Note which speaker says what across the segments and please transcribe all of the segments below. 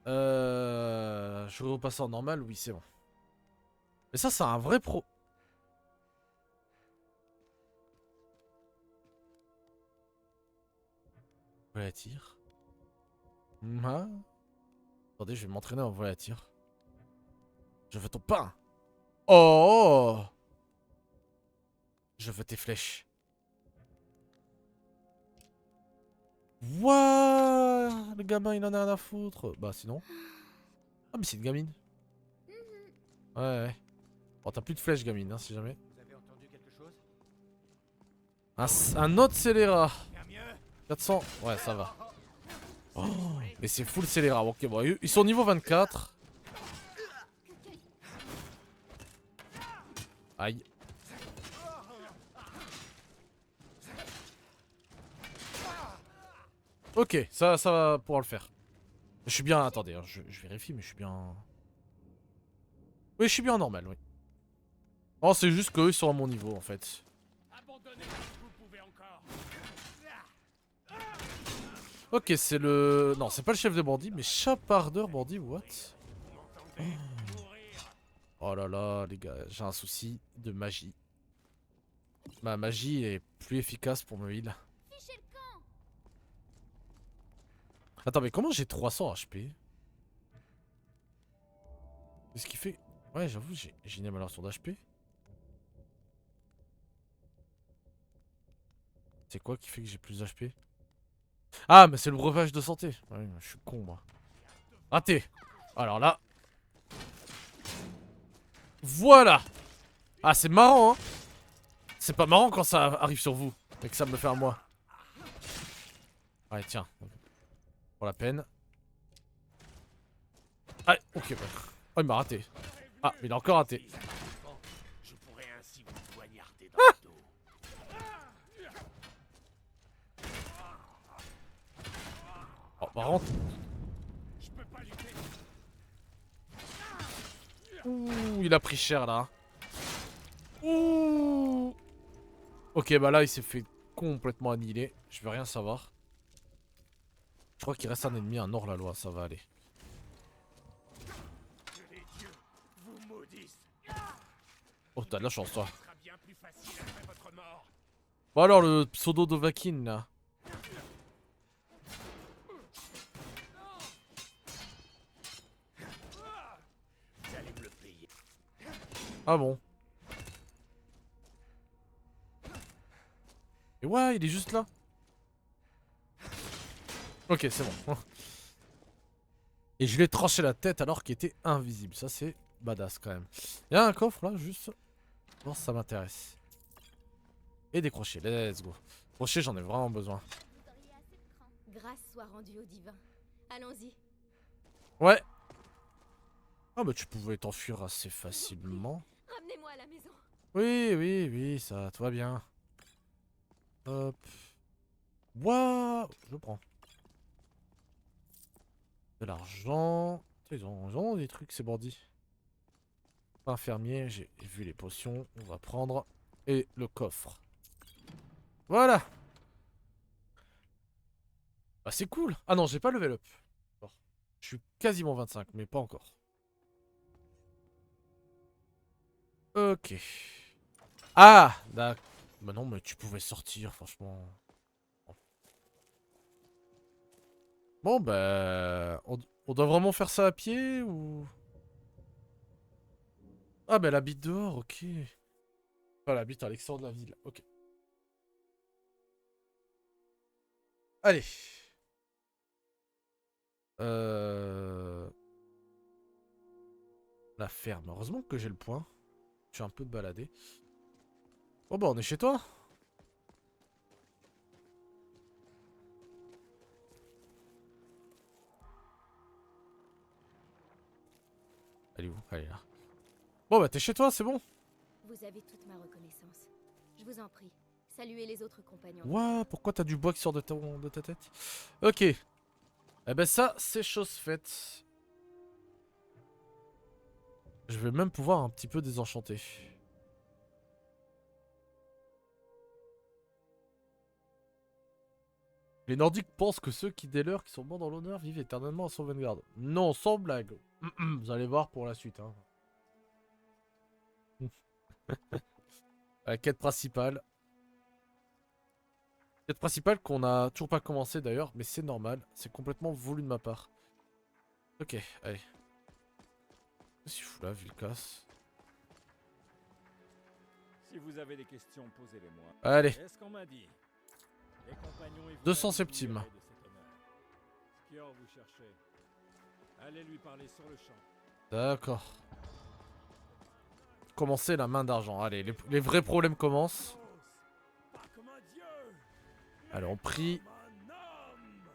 Speaker 1: Je repasse en normal, oui, c'est bon. Mais ça, c'est un vrai pro. Volet à tir. Ah. Attendez, je vais m'entraîner en volet à tir. Je veux ton pain. Oh! Je veux tes flèches. Wouah! Le gamin, il en a rien à foutre. Bah, sinon. Ah, mais c'est une gamine. Ouais, ouais. Bon, t'as plus de flèches, gamine, hein, si jamais.
Speaker 2: Vous avez entendu quelque chose?
Speaker 1: Un autre scélérat.
Speaker 2: Bien mieux.
Speaker 1: 400. Ouais, ça va. Oh, mais c'est full scélérat. Ok, bon, ils sont niveau 24. Aïe. Ok, ça va pouvoir le faire. Je suis bien, attendez, hein, je vérifie, mais je suis bien... Oui, je suis bien en normal, oui. Oh, c'est juste qu'eux, ils sont à mon niveau, en fait.
Speaker 2: Abandonnez, vous pouvez encore.
Speaker 1: Ok, c'est le... Non, c'est pas le chef de bandit, mais chapardeur bandit, what?
Speaker 2: Vous m'entendez? Mourir.
Speaker 1: Oh là là, les gars, j'ai un souci de magie. Ma magie est plus efficace pour me heal. Attends, mais comment j'ai 300 HP? Qu'est-ce qui fait... Ouais, j'avoue, j'ai une amélioration d'HP. C'est quoi qui fait que j'ai plus d'HP? Ah, mais c'est le breuvage de santé. Ouais, je suis con, moi. Raté. Alors là... Voilà. Ah, c'est marrant, hein. C'est pas marrant quand ça arrive sur vous, mais que ça me le fait à moi. Ouais, tiens. Pour la peine. Ah, ok. Bah. Oh, il m'a raté. Ah, mais il a encore raté.
Speaker 2: Je pourrais ainsi vous poignarder dans le dos.
Speaker 1: Oh, par contre...
Speaker 2: Je peux pas lutter.
Speaker 1: Ouh, il a pris cher, là. Ouh. Ok, bah là, il s'est fait complètement annihiler. Je veux rien savoir. Je crois qu'il reste un ennemi, un hors-la-loi. Ça va aller.
Speaker 2: Que les dieux vous maudissent.
Speaker 1: Oh, t'as de la chance, toi.
Speaker 2: Ce sera bien plus facile après votre mort.
Speaker 1: Bon alors, le pseudo Dovahkiin, là.
Speaker 2: Vous allez me le payer.
Speaker 1: Ah bon. Et ouais, il est juste là. Ok, c'est bon. Et je lui ai tranché la tête alors qu'il était invisible. Ça, c'est badass quand même. Il y a un coffre là, juste. Bon, ça m'intéresse. Et des crochets, let's go. Crochets, j'en ai vraiment besoin.
Speaker 3: Vous auriez assez de cran. Grâce soit rendue au divin. Allons-y.
Speaker 1: Ouais. Ah bah tu pouvais t'enfuir assez facilement.
Speaker 3: Ramenez-moi à la maison.
Speaker 1: Oui, oui, oui, ça, tout va bien. Hop. Waouh, je prends. De l'argent. Ils ont des trucs, ces bandits. Infirmier, j'ai vu les potions. On va prendre. Et le coffre. Voilà. Bah c'est cool. Ah non, j'ai pas level up. Bon. Je suis quasiment 25, mais pas encore. Ok. Ah, d'accord. Bah non, mais tu pouvais sortir, franchement. Bon, bah... On doit vraiment faire ça à pied, ou... Ah, bah elle habite dehors, ok. Enfin, elle habite à l'extérieur de la ville, ok. Allez. Euh... La ferme. Heureusement que j'ai le point. Je suis un peu baladé. Bon, bah on est chez toi. Elle est où? Elle est là. Bon, bah t'es chez toi, c'est bon.
Speaker 3: Vous avez toute ma reconnaissance. Je vous en prie, saluez les autres compagnons de
Speaker 1: Ouah,
Speaker 3: garde.
Speaker 1: pourquoi t'as du bois qui sort de ta tête? Ok. Eh ben ça, c'est chose faite. Je vais même pouvoir un petit peu désenchanter. Les Nordiques pensent que ceux qui dès lors qui sont morts dans l'honneur vivent éternellement à Sovngarde. Non, sans blague. Vous allez voir pour la suite. Hein. La quête principale. Quête principale qu'on a toujours pas commencé d'ailleurs, mais c'est normal. C'est complètement voulu de ma part. Ok, allez. Qu'est-ce qu'il fout là, Vilkas?
Speaker 4: Si vous avez des questions, posez-les-moi.
Speaker 1: Allez,
Speaker 4: Est-ce qu'on m'a dit? Les compagnons et vous
Speaker 1: 200
Speaker 4: vous
Speaker 1: septimes.
Speaker 4: jouirez de cet honneur. Skior vous cherchez. Allez lui parler sur le champ.
Speaker 1: D'accord. Commencer la main d'argent. Allez, les vrais problèmes commencent.
Speaker 2: Pas comme un dieu,
Speaker 1: Allez, on prie.
Speaker 2: comme un homme.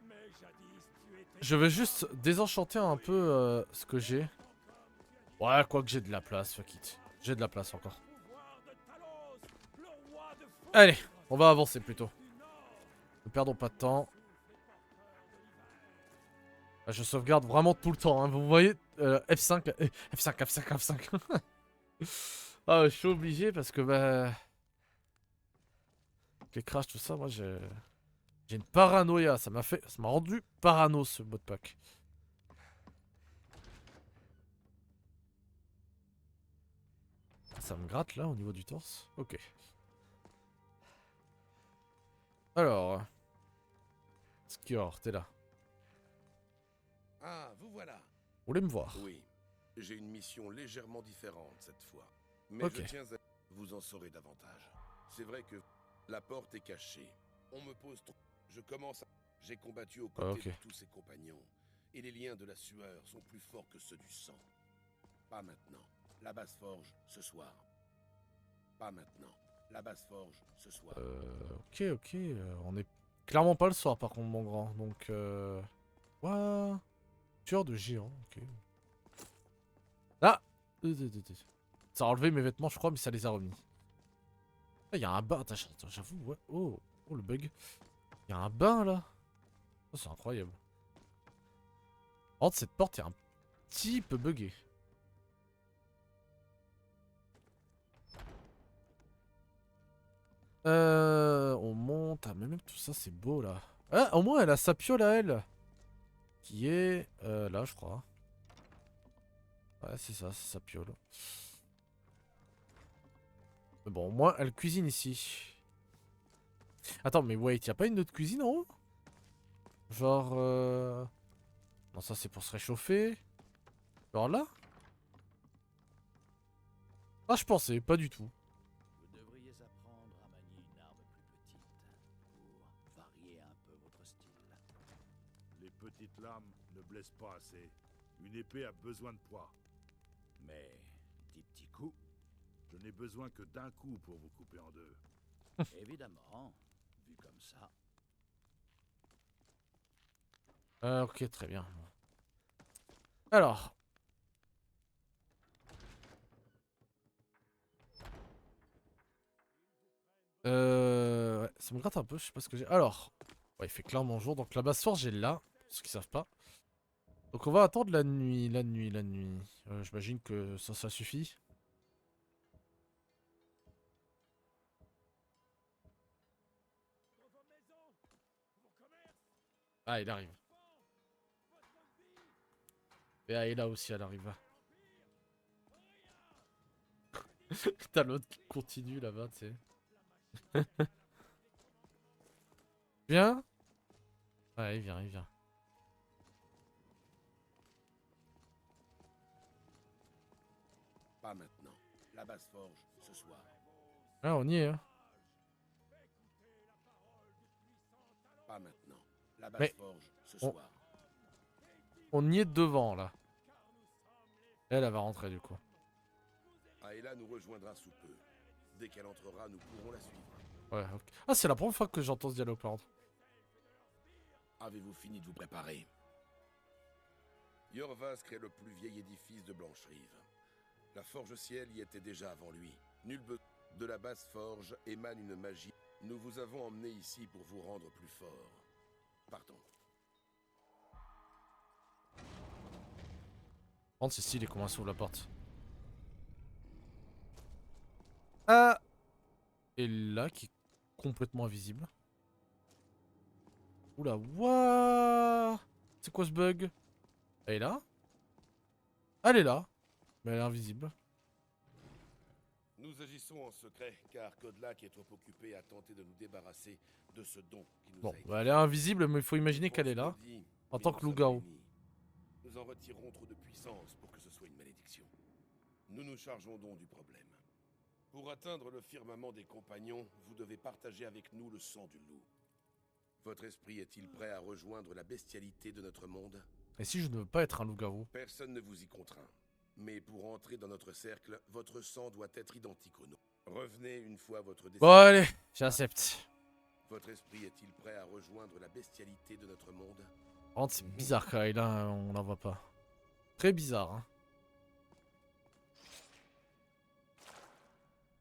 Speaker 2: Mais jadis tu étais
Speaker 1: Je vais juste désenchanter un peu ce que j'ai. Ouais, quoique j'ai de la place, fuck it. J'ai de la place encore.
Speaker 2: pouvoir de Talos, le roi de feu.
Speaker 1: Allez, on va avancer plutôt. Ne perdons pas de temps. Ah, je sauvegarde vraiment tout le temps, hein. Vous voyez, F5, F5, F5, F5. Ah, je suis obligé parce que bah... les crashs, tout ça, moi j'ai une paranoïa. Ça m'a rendu parano ce mode pack. Ça me gratte là au niveau du torse. Ok. Alors. Skior, t'es là.
Speaker 5: Ah, vous voilà.
Speaker 1: Vous voulez me voir?
Speaker 5: Oui, j'ai une mission légèrement différente cette fois. Mais
Speaker 1: Ok.
Speaker 5: je tiens à vous en saurez davantage. C'est vrai que la porte est cachée. On me pose trop. Je commence à... J'ai combattu aux côtés
Speaker 1: Ok.
Speaker 5: de tous ses compagnons. Et les liens de la sueur sont plus forts que ceux du sang. Pas maintenant. La basse forge, ce soir. Pas maintenant. La basse forge, ce soir.
Speaker 1: Ok. On est clairement pas le soir par contre, mon grand. Donc, What? Tueur de géant, ok. Ah! Ça a enlevé mes vêtements, je crois, mais ça les a remis. Ah, il y a un bain. Attends, j'avoue, ouais. Oh, le bug. Il y a un bain là. Oh, c'est incroyable. Par contre, cette porte est un petit peu buggée. On monte. Ah, mais même tout ça, c'est beau là. Ah, au moins, elle a sa piole à elle. Qui est là, je crois. Ouais, c'est ça, c'est sa piole. Mais bon, au moins, elle cuisine ici. Attends, mais wait, y a pas une autre cuisine en haut? Genre, non, ça c'est pour se réchauffer. Genre là? Ah, je pensais, pas du tout.
Speaker 2: Vous devriez apprendre à manier une arme plus petite pour varier un peu votre style.
Speaker 6: Les petites lames ne blessent pas assez. Une épée a besoin de poids.
Speaker 2: Mais des petits coups,
Speaker 6: Je n'ai besoin que d'un coup pour vous couper en deux.
Speaker 2: évidemment, vu comme ça.
Speaker 1: Ok, très bien. Alors. Ouais, ça me gratte un peu, je sais pas ce que j'ai. Alors. Ouais, il fait clairement jour, donc la basse forge j'ai là, pour ceux qui savent pas. Donc on va attendre la nuit. J'imagine que ça suffit. Ah, il arrive. Et ah, et là aussi, elle arrive. T'as l'autre qui continue là-bas, tu sais. Viens. Ouais, il vient.
Speaker 5: Pas maintenant. La basse forge, ce soir.
Speaker 1: Ah, on y est, hein.
Speaker 5: Pas maintenant. La basse
Speaker 1: Mais
Speaker 5: forge, ce
Speaker 1: on-
Speaker 5: soir.
Speaker 1: On y est devant, là. Elle va rentrer, du coup.
Speaker 5: Aela nous rejoindra sous peu. Dès qu'elle entrera, nous pourrons la suivre.
Speaker 1: Ouais, ok. Ah, c'est la première fois que j'entends ce dialogue, par contre.
Speaker 5: Avez-vous fini de vous préparer? Yorvask est le plus vieil édifice de Blancherive. La forge ciel y était déjà avant lui. Nul besoin de la basse forge émane une magie. Nous vous avons emmené ici pour vous rendre plus fort. Partons.
Speaker 1: Par contre, c'est stylé comment elle s'ouvre la porte. Ah! Et là, qui est complètement invisible. Oula, what? C'est quoi ce bug? Elle est là? Elle est là. Mais elle est invisible.
Speaker 5: Nous agissons en secret, car Kodlak est trop occupé à tenter de nous débarrasser de ce don qui nous
Speaker 1: Bon,
Speaker 5: a été
Speaker 1: bah elle est invisible, mais il faut imaginer qu'elle est là.
Speaker 5: transmis,
Speaker 1: En
Speaker 5: mais
Speaker 1: tant
Speaker 5: nous
Speaker 1: que
Speaker 5: sommes
Speaker 1: loup-garou.
Speaker 5: bénis. Nous en retirerons trop de puissance pour que ce soit une malédiction. Nous nous chargeons donc du problème. Pour atteindre le firmament des compagnons, vous devez partager avec nous le sang du loup. Votre esprit est-il prêt à rejoindre la bestialité de notre monde?
Speaker 1: Et si je ne veux pas être un loup-garou?
Speaker 5: Personne ne vous y contraint. Mais pour entrer dans notre cercle, votre sang doit être identique au nôtre. Revenez une fois votre
Speaker 1: Bon, allez, j'accepte.
Speaker 5: Votre esprit est-il prêt à rejoindre la bestialité de notre monde?
Speaker 1: Par contre, c'est bizarre quand elle là, on la voit pas. Très bizarre, hein.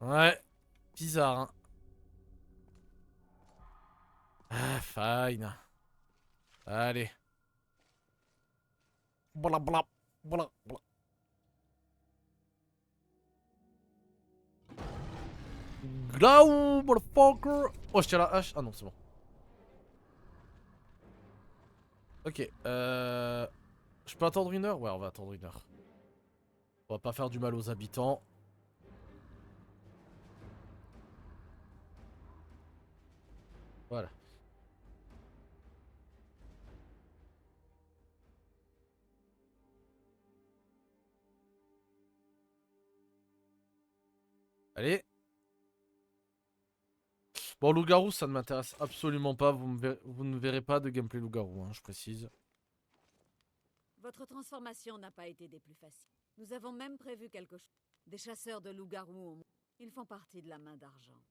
Speaker 1: Ouais, bizarre, hein. Ah, fine. Allez. Bla bla, bla bla. Glaou, motherfucker. Oh, je tiens la hache. Ah non, c'est bon. Ok, je peux attendre 1 heure? Ouais, on va attendre 1 heure. On va pas faire du mal aux habitants. Voilà. Allez. Bon, loup-garou, ça ne m'intéresse absolument pas. Vous ne verrez pas de gameplay loup-garou, hein, je précise.
Speaker 7: Votre transformation n'a pas été des plus faciles. Nous avons même prévu quelque chose. Des chasseurs de loups-garous. Ils font partie de la main d'argent.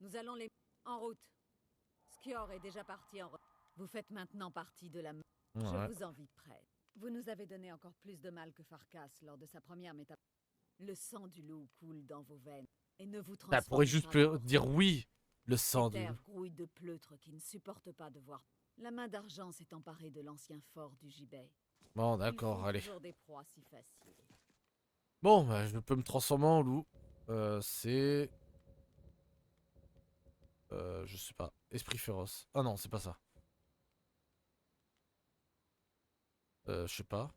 Speaker 7: Nous allons les... En route. Skior est déjà parti en... Vous faites maintenant partie de la main.
Speaker 1: Ouais.
Speaker 7: Je vous envie prête. Vous nous avez donné encore plus de mal que Farkas lors de sa première métamorphose. Le sang du loup coule dans vos veines. Et ne vous transformez
Speaker 1: Ça pourrait juste
Speaker 7: pas en-
Speaker 1: dire oui, le sang
Speaker 7: Ces
Speaker 1: du
Speaker 7: terres
Speaker 1: loup.
Speaker 7: grouillent de pleutres qui ne supportent pas de voir. La main d'argent s'est emparée de l'ancien fort du gibet.
Speaker 1: Bon,
Speaker 7: Ils
Speaker 1: d'accord,
Speaker 7: font
Speaker 1: allez.
Speaker 7: toujours des proies si faciles.
Speaker 1: Bon, bah, je peux me transformer en loup. C'est... je sais pas. Esprit féroce. Ah non, c'est pas ça. Je sais pas.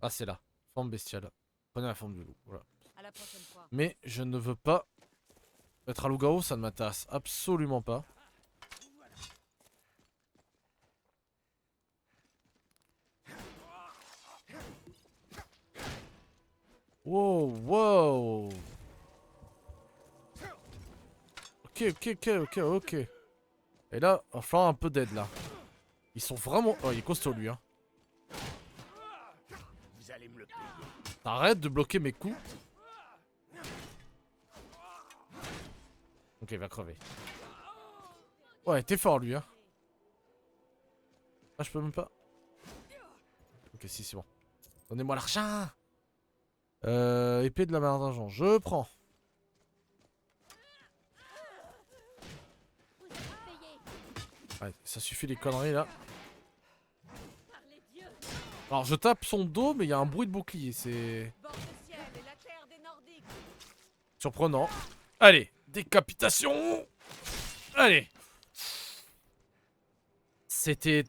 Speaker 1: Ah, c'est là. Forme bestiale. Prenez la forme du loup. Voilà.
Speaker 7: À la prochaine fois.
Speaker 1: Mais je ne veux pas être un loup-garou, ça ne m'intéresse absolument pas. Wow, wow. Ok. Et là, il va falloir un peu d'aide là. Ils sont vraiment... Oh, il est costaud lui, hein.
Speaker 2: Vous allez me le payer.
Speaker 1: Arrête de bloquer mes coups. Ok, il va crever. Ouais, t'es fort lui, hein. Ah, je peux même pas. Ok, si, c'est bon. Donnez-moi l'argent. Épée de la main d'argent, je prends.
Speaker 3: Vous êtes payé.
Speaker 1: Ouais, ça suffit les conneries là.
Speaker 3: Par les dieux.
Speaker 1: Alors je tape son dos, mais il y a un bruit de bouclier, c'est
Speaker 7: Bord du ciel et la terre des Nordiques.
Speaker 1: surprenant. Allez, décapitation. Allez. C'était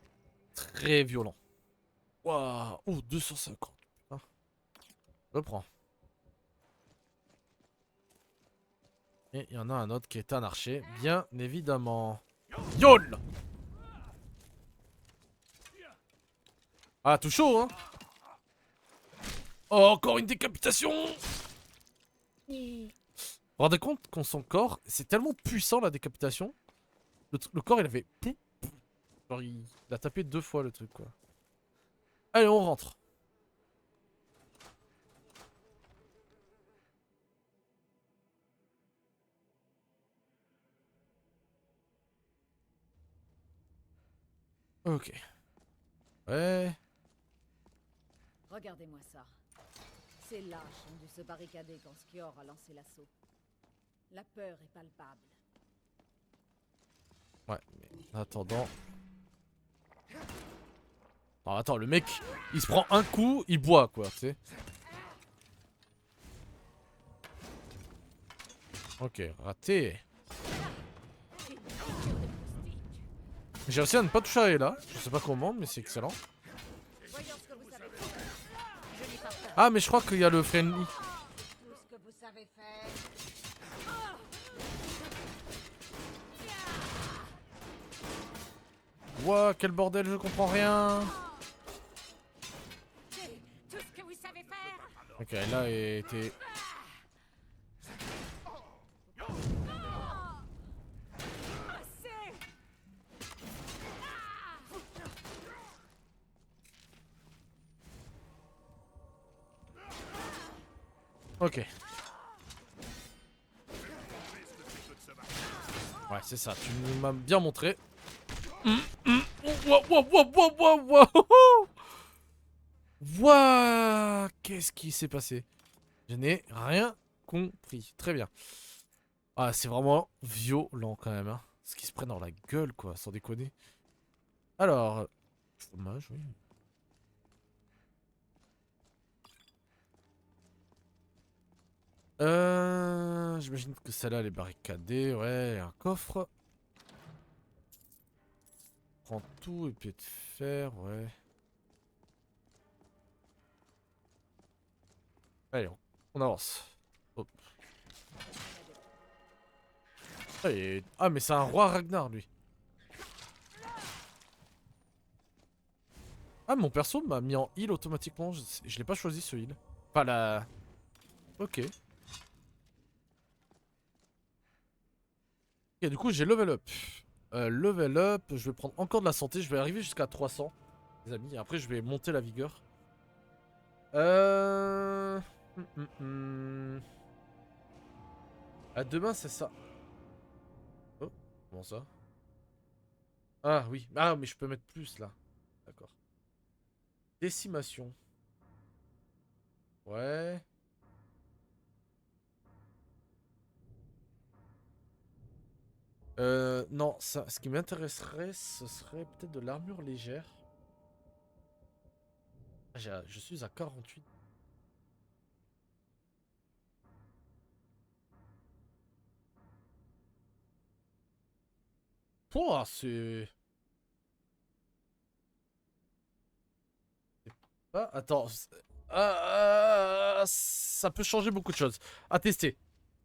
Speaker 1: très violent. Waouh, oh 250. Putain. Je prends. Et il y en a un autre qui est un archer, bien évidemment. Yol. Ah, tout chaud, hein. Oh, encore une décapitation. Vous vous rendez compte qu'on son corps, c'est tellement puissant la décapitation. Le corps il avait... Genre il a tapé 2 fois le truc quoi. Allez on rentre. Ok. Ouais.
Speaker 7: Regardez-moi ça. Ces lâches ont dû se barricader quand Skior a lancé l'assaut. La peur est palpable.
Speaker 1: Ouais, mais en attendant... Alors attends, le mec, il se prend un coup, il boit quoi, tu sais. Ok, raté. J'ai réussi à ne pas toucher à Ella. Je sais pas comment, mais c'est excellent.
Speaker 3: Voyons ce que vous savez faire. Je n'ai pas peur.
Speaker 1: Ah, mais je crois qu'il y a le friendly.
Speaker 3: Tout ce que vous savez faire.
Speaker 1: Ouah, quel bordel, je comprends rien.
Speaker 3: Tout ce que vous savez faire.
Speaker 1: Ok, là était. Ok. Ouais, c'est ça, tu m'as bien montré. Wouah, wouah, wouah, wouah, wouah, wouah. Wouah, qu'est-ce qui s'est passé? Je n'ai rien compris. Très bien. Ah, c'est vraiment violent quand même. Hein. Ce qui se prennent dans la gueule, quoi, sans déconner. Alors, dommage, oui. J'imagine que celle-là elle est barricadée, ouais, un coffre. Prends tout, épée de fer, ouais. Allez, on avance. Hop. Ah, mais c'est un roi Ragnar, lui. Ah, mon perso m'a mis en heal automatiquement. Je l'ai pas choisi, ce heal. Pas la... Ok. Ok, du coup, j'ai level up. Level up, je vais prendre encore de la santé. Je vais arriver jusqu'à 300, les amis. Et après, je vais monter la vigueur. À demain, c'est ça. Oh, comment ça? Ah, oui. Ah, mais je peux mettre plus, là. D'accord. Décimation. Ouais. Non, ça, ce qui m'intéresserait, ce serait peut-être de l'armure légère. Ah, je suis à 48. Pouah, c'est... Ah, attends. Ça peut changer beaucoup de choses. À tester.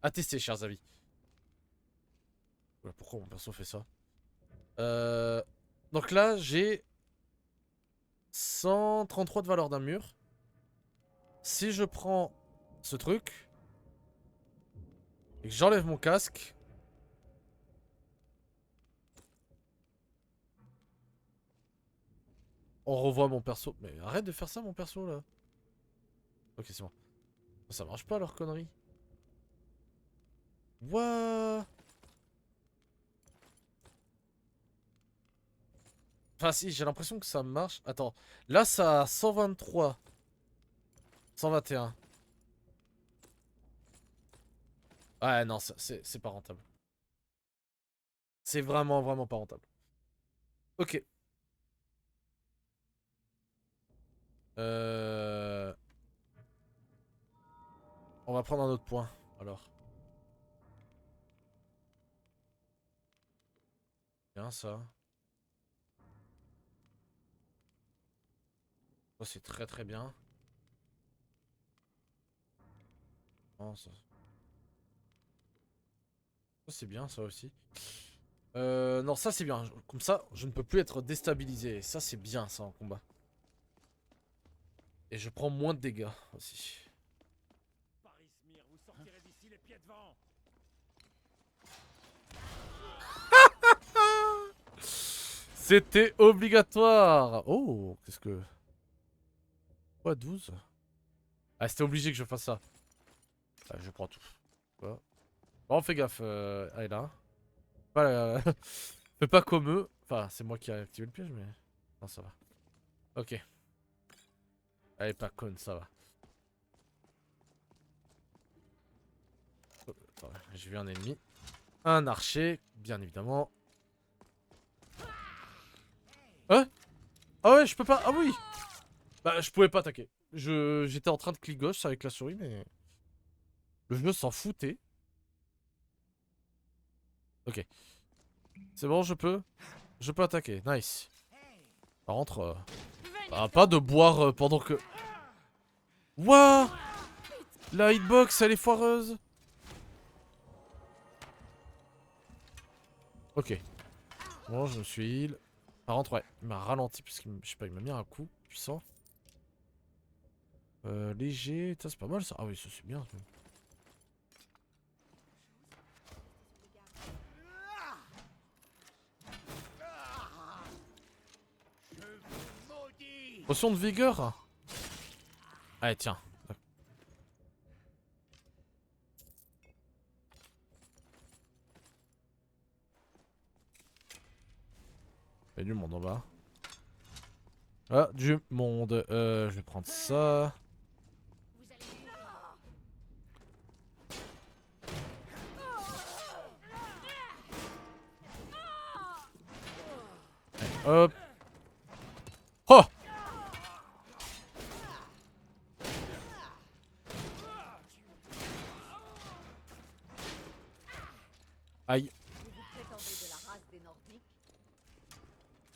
Speaker 1: À tester, chers amis. Oula, pourquoi mon perso fait ça? Donc là, j'ai 133 de valeur d'un mur. Si je prends ce truc et que j'enlève mon casque, on revoit mon perso. Mais arrête de faire ça, mon perso, là. Ok, c'est bon. Ça marche pas, leur connerie. What? Enfin, si, j'ai l'impression que ça marche. Attends. Là, ça a 123. 121. Ouais, non, c'est pas rentable. C'est vraiment, vraiment pas rentable. Ok. On va prendre un autre point, alors. Bien, ça. Ça, c'est très, très bien. Non, ça... Ça, c'est bien, ça aussi. Non, ça, c'est bien. Comme ça, je ne peux plus être déstabilisé. Ça, c'est bien, ça, en combat. Et je prends moins de dégâts, aussi.
Speaker 4: Parismir, vous sortirez d'ici les pieds devant.
Speaker 1: C'était obligatoire. Oh, qu'est-ce que... Quoi, 12? Ah, c'était obligé que je fasse ça. Ah, je prends tout. Quoi. Bon, fais gaffe, elle est là. Fais pas comme eux. Enfin, c'est moi qui ai activé le piège, mais... Non, ça va. Ok. Elle est pas conne, ça va. Oh, attends, j'ai vu un ennemi. Un archer, bien évidemment. Hein? Ah ouais, je peux pas... Ah oui! Bah, je pouvais pas attaquer. J'étais en train de clic gauche avec la souris, mais... Le jeu s'en foutait. Ok. C'est bon, je peux? Je peux attaquer, nice. Par contre, pas de boire pendant que... Wouah! La hitbox, elle est foireuse. Ok. Bon, je me suis heal. Par contre, ouais, il m'a ralenti puisqu'il je sais pas, il m'a mis un coup puissant. Léger, ça c'est pas mal ça. Ah oui, ça c'est bien. Ça. Potion de vigueur. Allez, tiens. Il y a du monde en bas. Ah, du monde. Je vais prendre ça. Allez, hop. Oh! Aïe.
Speaker 7: Vous prétendez de la race des Nordiques?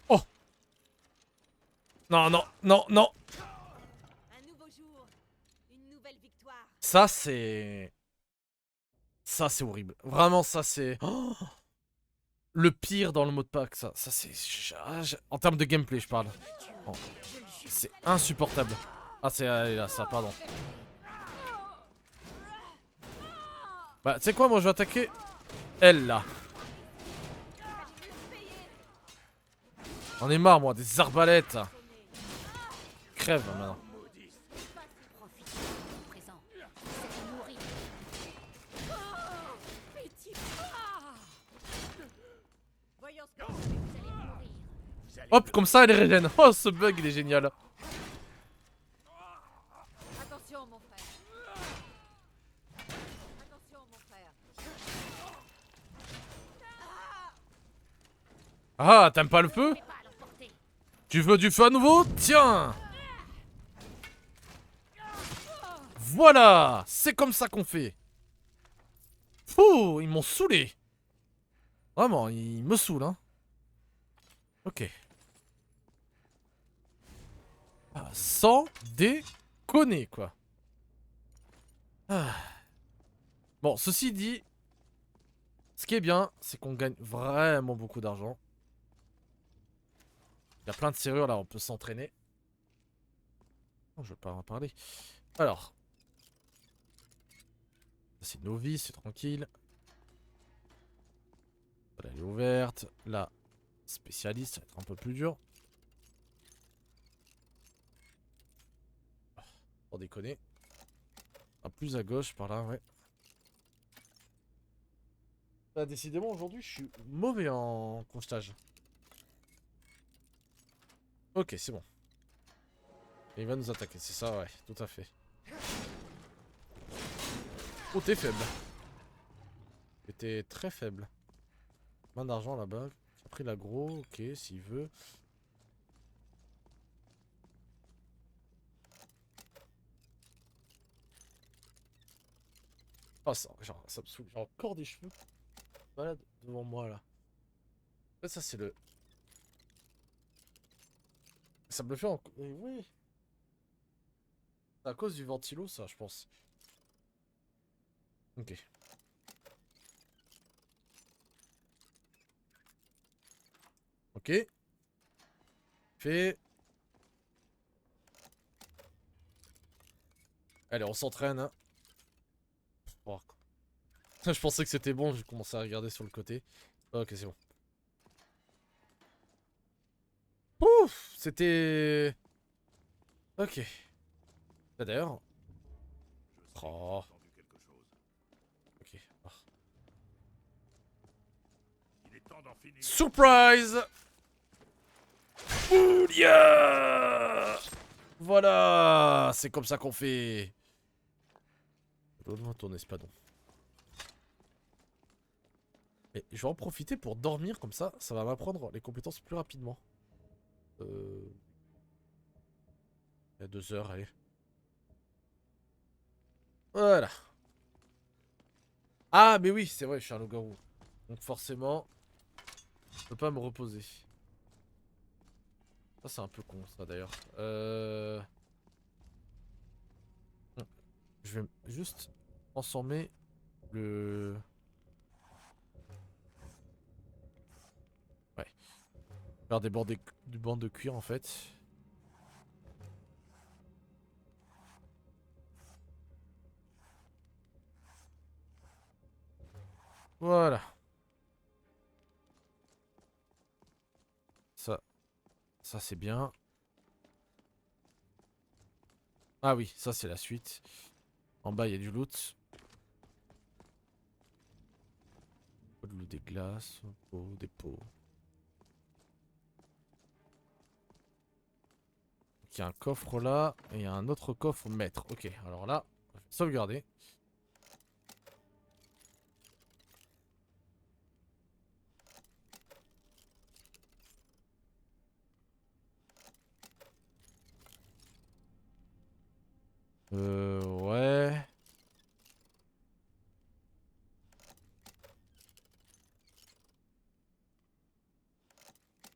Speaker 1: Oh! Non, non, non, non!
Speaker 3: Un nouveau jour, une nouvelle victoire.
Speaker 1: Ça, c'est... Ça, c'est horrible. Vraiment, ça, c'est... Oh, le pire dans le mode pack, ça. Ça, c'est... En termes de gameplay, je parle. Oh. C'est insupportable. Ah, c'est... Allez, là, ça, pardon. Bah, tu sais quoi, moi, je vais attaquer... Elle, là. J'en ai marre, moi, des arbalètes. Crève, maintenant.
Speaker 3: Profitez du présent. C'est nourri.
Speaker 7: Voyons ce que
Speaker 3: Vous allez mourir.
Speaker 1: Hop, comme ça, elle régène. Oh, ce bug, il est génial.
Speaker 7: Attention, mon frère. Attention, mon frère.
Speaker 1: Ah, t'aimes pas le feu?
Speaker 3: Pas à l'emporter.
Speaker 1: Tu veux du feu à nouveau? Tiens! Voilà! C'est comme ça qu'on fait. Fou, ils m'ont saoulé. Vraiment, ils me saoulent, hein. Ok. Ah, sans déconner, quoi. Ah. Bon, ceci dit, ce qui est bien, c'est qu'on gagne vraiment beaucoup d'argent. Il y a plein de serrures, là, on peut s'entraîner. Oh, je veux pas en parler. Alors. C'est novice, c'est tranquille. Voilà, elle est ouverte. Là, spécialiste, ça va être un peu plus dur. Pour déconner. Un plus à gauche, par là, ouais. Bah, décidément, aujourd'hui, je suis mauvais en constage. Ok, c'est bon. Et il va nous attaquer, c'est ça, ouais, tout à fait. Oh, t'es faible. T'es très faible. Main d'argent là-bas. Qui a pris l'aggro, ok, s'il veut. Oh, ça, genre, ça me saoule. J'ai encore des cheveux. Voilà devant moi là. En fait, ça, c'est le. Ça me le fait en. Oui. C'est à cause du ventilo, ça, je pense. Ok. Ok. Fait. Allez, on s'entraîne. Hein. Oh. Je pensais que c'était bon, j'ai commencé à regarder sur le côté. Ok, c'est bon. Ouf, c'était... Ok. Là, d'ailleurs... Oh. Ok. Oh.
Speaker 6: Il est temps d'en finir.
Speaker 1: Surprise! Boulia! Voilà! C'est comme ça qu'on fait. Donne-moi ton espadon. Et je vais en profiter pour dormir comme ça va m'apprendre les compétences plus rapidement. Il y a 2 heures, allez. Voilà. Ah, mais oui, c'est vrai, je suis un loup-garou. Donc forcément, je peux pas me reposer. Ça c'est un peu con ça d'ailleurs. Je vais juste transformer le... Ouais. Faire du bandes de cuir en fait. Voilà. Ça c'est bien. Ah oui, ça c'est la suite. En bas il y a du loot. De l'eau, des glaces, des pots. Il y a un coffre là et il y a un autre coffre maître. Ok, alors là, je vais sauvegarder. Ouais.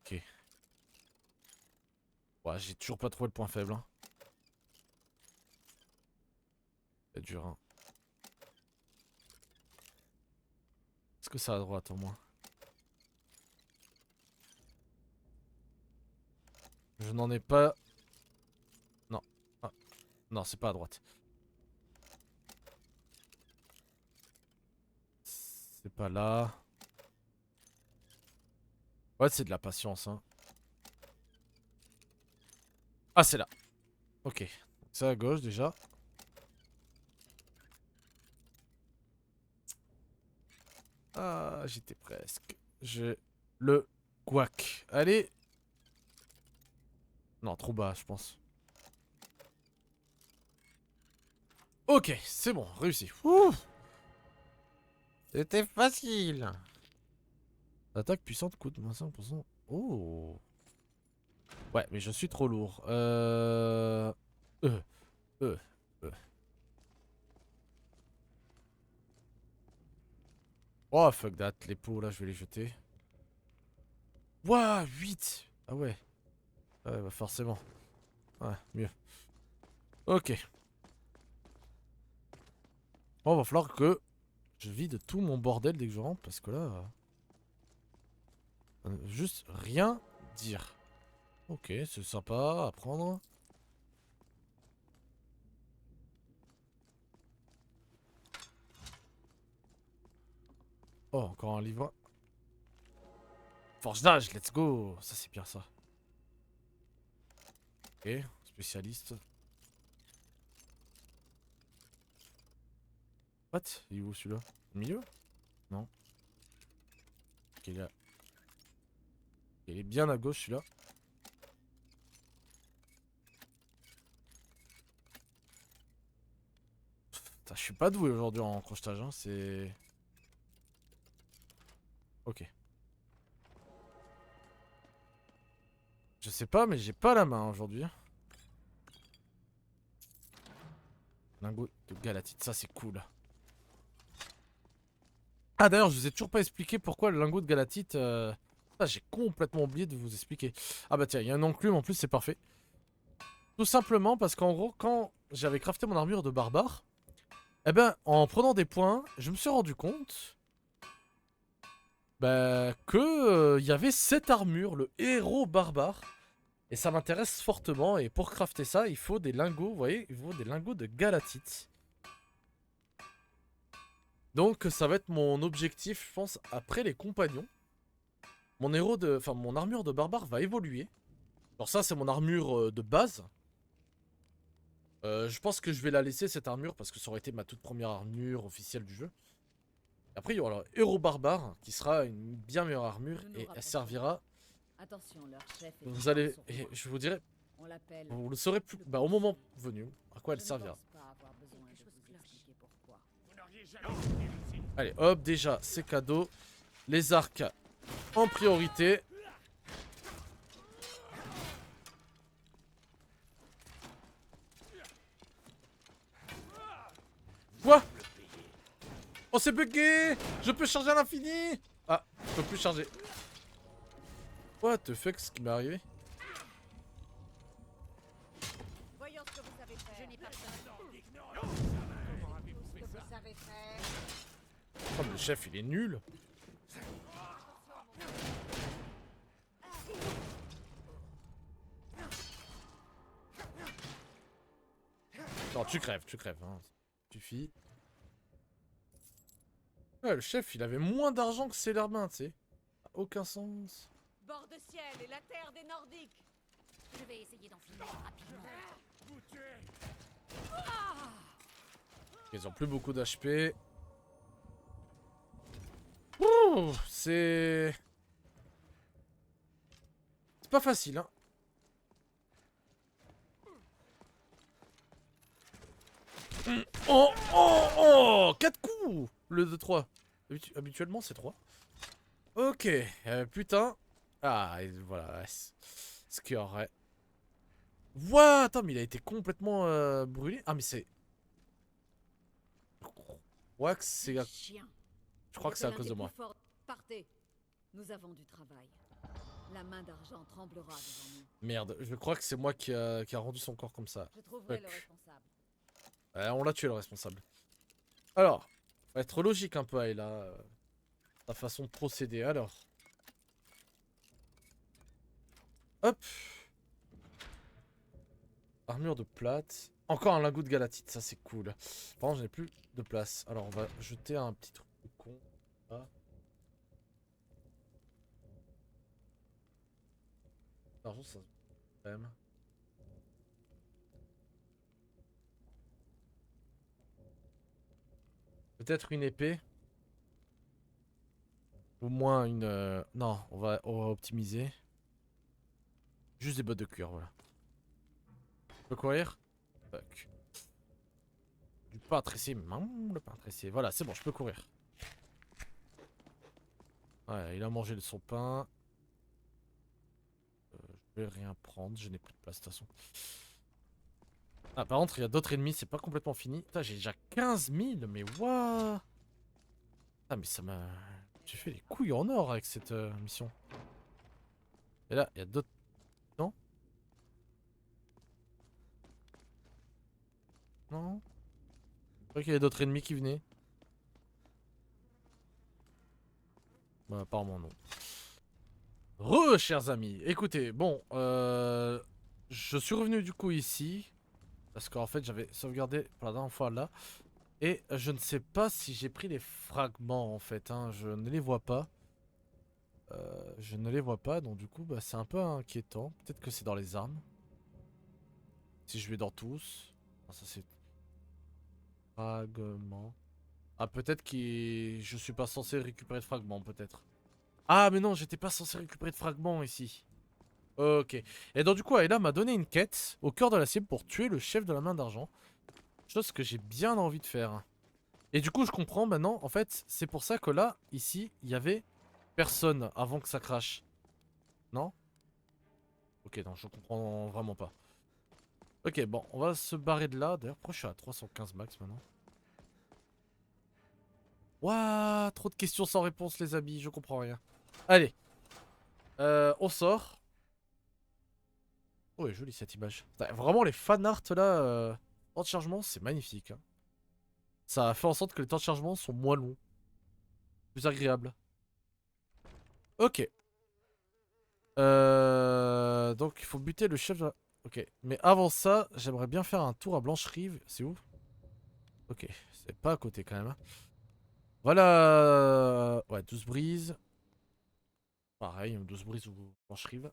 Speaker 1: Ok. Ouais, j'ai toujours pas trouvé le point faible. Hein. C'est dur. Hein. Est-ce que c'est à droite au moins? Je n'en ai pas. Non. Ah. Non, c'est pas à droite. C'est pas là. Ouais, c'est de la patience. Hein. Ah, c'est là. Ok. C'est à gauche déjà. Ah, j'étais presque. Je le couac. Allez. Non, trop bas, je pense. Ok, c'est bon, réussi. Ouh. C'était facile. Attaque puissante coûte moins 5%. Oh. Ouais, mais je suis trop lourd. Euh. Euh. Oh, fuck that. Les pots, là, je vais les jeter. Ouah, 8. Ah ouais. Ouais, bah forcément. Ouais, mieux. Ok. Bon, va falloir que je vide tout mon bordel dès que je rentre, parce que là... juste rien dire. Ok, c'est sympa à prendre. Oh, encore un livre. Forge d'âge, let's go. Ça, c'est bien ça. Ok, spécialiste. What? Il est où celui-là? Au milieu? Non. Ok, il est là. Il est bien à gauche celui-là. Putain, je suis pas doué aujourd'hui en crochetage, hein, c'est... Ok. Je sais pas, mais j'ai pas la main aujourd'hui. Lingot de galatite, ça c'est cool. Ah d'ailleurs, je vous ai toujours pas expliqué pourquoi le lingot de galatite... Ah, j'ai complètement oublié de vous expliquer. Ah bah tiens, il y a un enclume en plus, c'est parfait. Tout simplement parce qu'en gros, quand j'avais crafté mon armure de barbare, eh ben, en prenant des points, je me suis rendu compte... Bah, que il y avait cette armure, le héros barbare. Et ça m'intéresse fortement. Et pour crafter ça, il faut des lingots, vous voyez, il faut des lingots de galatite. Donc ça va être mon objectif, je pense, après les compagnons. Mon héros de... Enfin, mon armure de barbare va évoluer. Alors ça, c'est mon armure de base. Je pense que je vais la laisser, cette armure, parce que ça aurait été ma toute première armure officielle du jeu. Après, il y aura le héros barbare, qui sera une bien meilleure armure, et elle servira...
Speaker 7: Attention, leur chef est
Speaker 1: Vous allez... Et je vous dirai...
Speaker 7: On l'appelle.
Speaker 1: Vous le saurez plus... Bah, au moment venu, à quoi elle
Speaker 7: Je ne
Speaker 1: servira.
Speaker 7: pense pas avoir besoin de vous expliquer pourquoi.
Speaker 1: Allez, hop, déjà, c'est cadeau. Les arcs en priorité. Quoi? Oh, c'est bugué! Je peux charger à l'infini! Ah, je peux plus charger. What the fuck, ce qui m'est arrivé?
Speaker 3: Je n'ai pas peur.
Speaker 7: Que vous savez faire.
Speaker 1: Oh, mais le chef, il est nul. Non, tu crèves, hein. Suffit. Ouais, le chef, il avait moins d'argent que Sailorman, tu sais. Aucun sens.
Speaker 7: Bord de ciel et la terre des Nordiques.
Speaker 3: Je vais essayer d'en finir rapidement.
Speaker 1: Ils ont plus beaucoup d'HP. Ouh, c'est pas facile, hein. Oh, oh, oh, 4 coups. Le 2-3. Habituellement, c'est 3. Ok, putain. Ah, et voilà. Ce qui aurait... What? Attends, mais il a été complètement brûlé. Ah, mais c'est... Je crois que c'est à...
Speaker 7: Chien.
Speaker 1: Je crois que c'est à cause de moi.
Speaker 7: Partez. Nous avons du travail. La main d'argent tremblera devant nous.
Speaker 1: Merde, je crois que c'est moi qui a rendu son corps comme ça.
Speaker 7: Je trouverai
Speaker 1: Fuck.
Speaker 7: le responsable.
Speaker 1: On l'a tué le responsable. Alors, va être logique un peu, Ayla. Ta façon de procéder, alors. Hop. Armure de plate. Encore un lingot de galatite, ça c'est cool. Par contre, je n'ai plus de place. Alors, on va jeter un petit truc de con. Là. L'argent, ça se quand même. Peut-être une épée. Au moins une... Non, on va optimiser. Juste des bottes de cuir, voilà. Je peux courir? Fuck. Du pain tressé. Le pain tressé. Voilà, c'est bon, je peux courir. Ouais, il a mangé son pain. Je vais rien prendre, je n'ai plus de place de toute façon. Ah, par contre, il y a d'autres ennemis, c'est pas complètement fini. Putain, j'ai déjà 15 000, mais what? Ah, mais ça m'a... J'ai fait les couilles en or avec cette mission. Et là, il y a d'autres... Non? Non? Je croyais qu'il y avait d'autres ennemis qui venaient. Bah, apparemment non. Chers amis, écoutez, bon, je suis revenu du coup ici. Parce qu'en fait, j'avais sauvegardé pour la dernière fois là. Et je ne sais pas si j'ai pris les fragments en fait, hein. Je ne les vois pas. Je ne les vois pas, donc du coup, bah, c'est un peu inquiétant. Peut-être que c'est dans les armes. Si je vais dans tous. Ah, ça c'est... Fragments. Ah, peut-être que je suis pas censé récupérer de fragments, peut-être. Ah, mais non, j'étais pas censé récupérer de fragments ici. Ok. Et donc du coup, Ayla m'a donné une quête au cœur de la cible pour tuer le chef de la main d'argent. Chose que j'ai bien envie de faire. Et du coup, je comprends maintenant. En fait, c'est pour ça que là, ici, il y avait personne avant que ça crache. Non? Ok, non, je comprends vraiment pas. Ok, bon, on va se barrer de là. D'ailleurs, pourquoi je suis à 315 max maintenant? Ouah, trop de questions sans réponse, les amis. Je comprends rien. Allez. On sort. Oh, elle est jolie cette image. Putain, vraiment, les fanarts là, temps de chargement, c'est magnifique. Hein. Ça a fait en sorte que les temps de chargement sont moins longs. Plus agréables. Ok. Donc, il faut buter le chef de la... Ok. Mais avant ça, j'aimerais bien faire un tour à Blancherive. C'est où? Ok. C'est pas à côté quand même. Hein. Voilà. Ouais, 12 brises. Pareil, 12 brises ou Blancherive.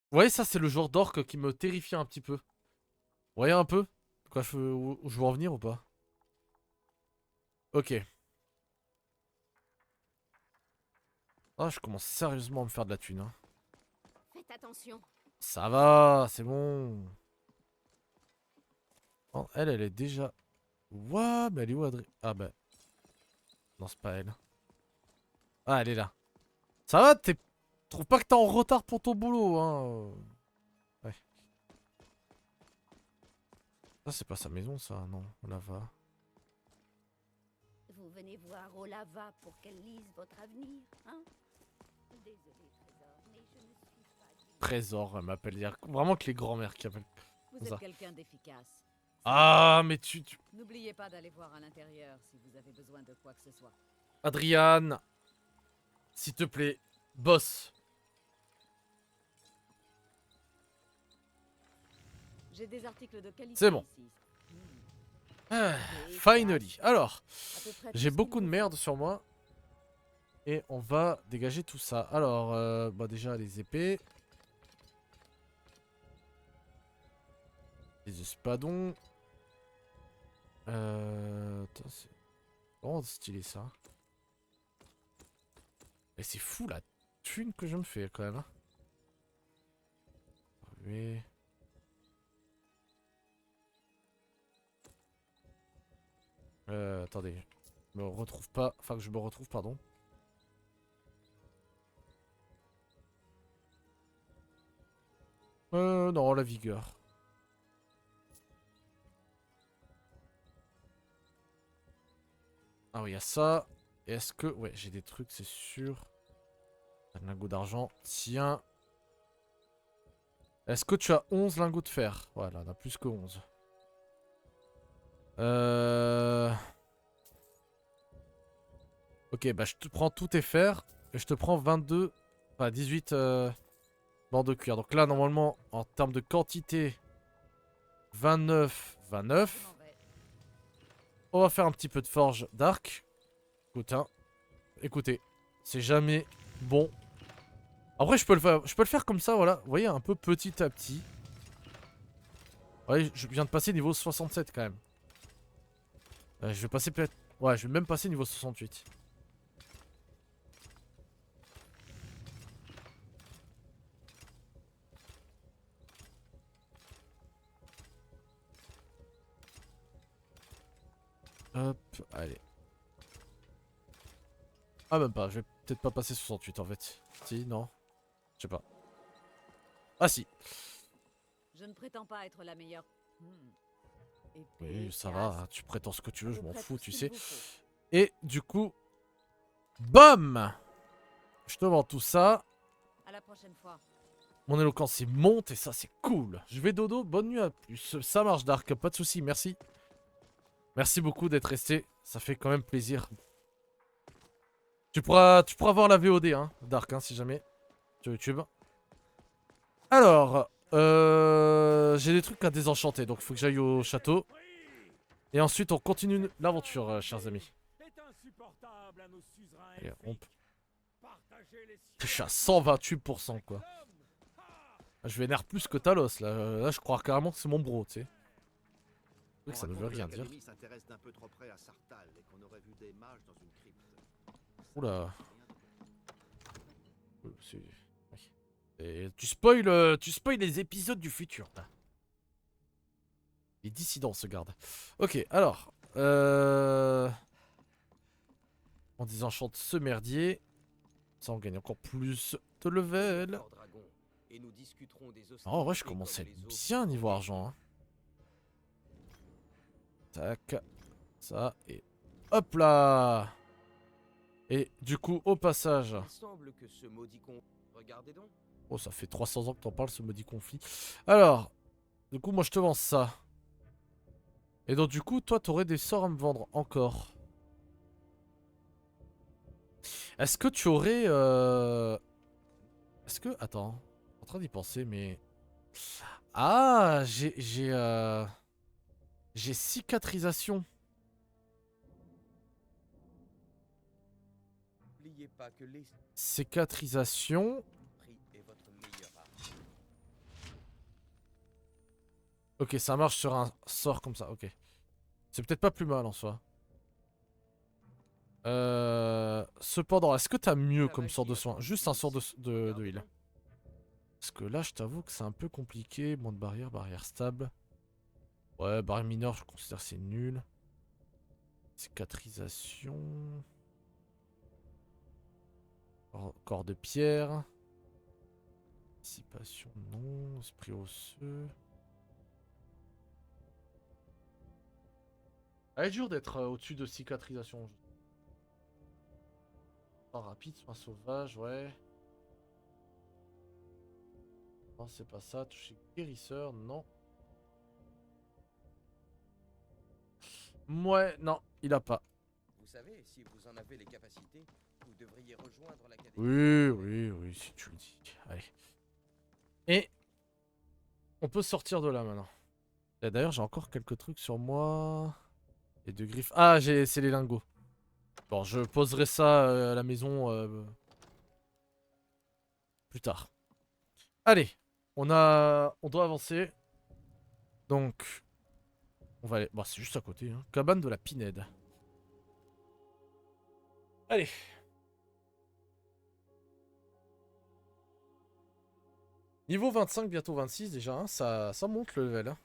Speaker 1: Vous voyez, ça, c'est le genre d'orque qui me terrifie un petit peu. Vous voyez un peu quoi où je veux en venir ou pas? Ok. Ah, je commence sérieusement à me faire de la thune. Hein.
Speaker 3: Faites attention.
Speaker 1: Ça va, c'est bon. Oh, elle est déjà... Ouah, mais elle est où, Adrien? Ah bah... Non, c'est pas elle. Ah, elle est là. Ça va, t'es... Trouve pas que t'es en retard pour ton boulot, hein. Ouais. Ça, c'est pas sa maison, ça, non. Olava.
Speaker 3: Vous venez voir Olava pour qu'elle lise votre avenir, hein? Désolé, trésor, mais je
Speaker 1: Trésor, elle m'appelle. Il y a vraiment que les grands-mères qui appellent.
Speaker 7: Vous
Speaker 1: Ça.
Speaker 7: êtes quelqu'un d'efficace.
Speaker 1: Ah, mais tu...
Speaker 7: N'oubliez pas d'aller voir à l'intérieur si vous avez besoin de quoi que ce soit.
Speaker 1: Adriane, s'il te plaît, boss.
Speaker 7: J'ai des articles de qualité
Speaker 1: C'est bon.
Speaker 7: ici.
Speaker 1: Ah,
Speaker 7: Et
Speaker 1: finally. Alors,
Speaker 7: à peu près tout
Speaker 1: j'ai
Speaker 7: ce
Speaker 1: beaucoup
Speaker 7: qu'il
Speaker 1: de
Speaker 7: vous
Speaker 1: merde sur moi. Et on va dégager tout ça. Alors, bah déjà les épées. Les espadons. Attends, c'est vraiment stylé ça. Et c'est fou la thune que je me fais quand même. Hein. Oui. Attendez. Je me retrouve pas. Enfin que je me retrouve, pardon. Non, la vigueur. Ah oui, il y a ça. Et est-ce que... Ouais, j'ai des trucs, c'est sûr. Un lingot d'argent. Tiens. Est-ce que tu as 11 lingots de fer? Voilà, on a plus que 11. Ok, bah je te prends tous tes fers. Et je te prends 22... Enfin, 18 bandes de cuir. Donc là, normalement, en termes de quantité... 29, 29.
Speaker 7: m'en vais.
Speaker 1: On va faire un petit peu de forge d'arc. Écoute, hein. Écoutez, c'est jamais bon. Après, je peux le faire comme ça, voilà. Vous voyez, un peu petit à petit. Ouais, je viens de passer niveau 67 quand même. Je vais passer peut-être... Ouais, je vais même passer niveau 68. Hop, allez. Ah, même pas, je vais peut-être pas passer 68 en fait. Si, non. Je sais pas. Ah si.
Speaker 7: Je ne prétends pas être la meilleure. Épée,
Speaker 1: Oui, ça
Speaker 7: casse,
Speaker 1: va, hein, tu prétends ce que tu veux,
Speaker 7: à
Speaker 1: je
Speaker 7: peu
Speaker 1: m'en
Speaker 7: près
Speaker 1: fous,
Speaker 7: tout ce
Speaker 1: tu
Speaker 7: qu'il
Speaker 1: sais.
Speaker 7: vous faut.
Speaker 1: Et du coup... BAM! Je te vends tout ça.
Speaker 7: À la prochaine fois.
Speaker 1: Mon éloquence il monte et ça c'est cool. Je vais dodo, bonne nuit à plus. Ça marche Dark, pas de soucis, merci. Merci beaucoup d'être resté, ça fait quand même plaisir. Tu pourras voir la VOD hein, Dark, hein, si jamais. Sur YouTube. Alors, j'ai des trucs à désenchanter, donc il faut que j'aille au château. Et ensuite on continue l'aventure, chers amis. Allez, on peut... Je suis à 128% quoi. Je vénère plus que Talos là. Là je crois carrément que c'est mon bro, tu sais. Oui, ça ne veut rien dire. Oula. Et tu spoil les épisodes du futur là. Les dissidents se gardent. Ok, alors. On désenchante ce merdier. Ça on gagne encore plus de level. Oh, en vrai je commence à être bien niveau argent. Hein. Tac. Ça et... Hop là. Et du coup, au passage... Oh, ça fait 300 ans que t'en parles, ce maudit conflit. Alors, du coup, moi je te vends ça. Et donc du coup, toi t'aurais des sorts à me vendre encore. Est-ce que tu aurais... Est-ce que... Attends. Je suis en train d'y penser, mais... Ah, j'ai cicatrisation. Cicatrisation. Ok, ça marche sur un sort comme ça, ok. C'est peut-être pas plus mal en soi. Cependant, est-ce que t'as mieux comme sort de soin? Juste un sort de heal. Parce que là, je t'avoue que c'est un peu compliqué. Moins de barrière, barrière stable. Ouais, barrière mineure, je considère que c'est nul. Cicatrisation. Corps de pierre. Dissipation, non. Esprit osseux. Elle est dur d'être au-dessus de cicatrisation. Soin rapide, soin sauvage, ouais. Non, c'est pas ça. Toucher guérisseur, non. Ouais, non, il a pas.
Speaker 8: Vous savez, si vous en avez les capacités, vous devriez rejoindre l'académie.
Speaker 1: Oui, si tu le dis. Allez. Et on peut sortir de là maintenant. Et d'ailleurs, j'ai encore quelques trucs sur moi. Et deux griffes. Ah, c'est les lingots. Bon, je poserai ça à la maison plus tard. Allez, on doit avancer. Donc, on va aller. Bon, c'est juste à côté. Hein. Cabane de la Pinède. Allez. Niveau 25, bientôt 26 déjà. Hein. Ça monte le level. Hein.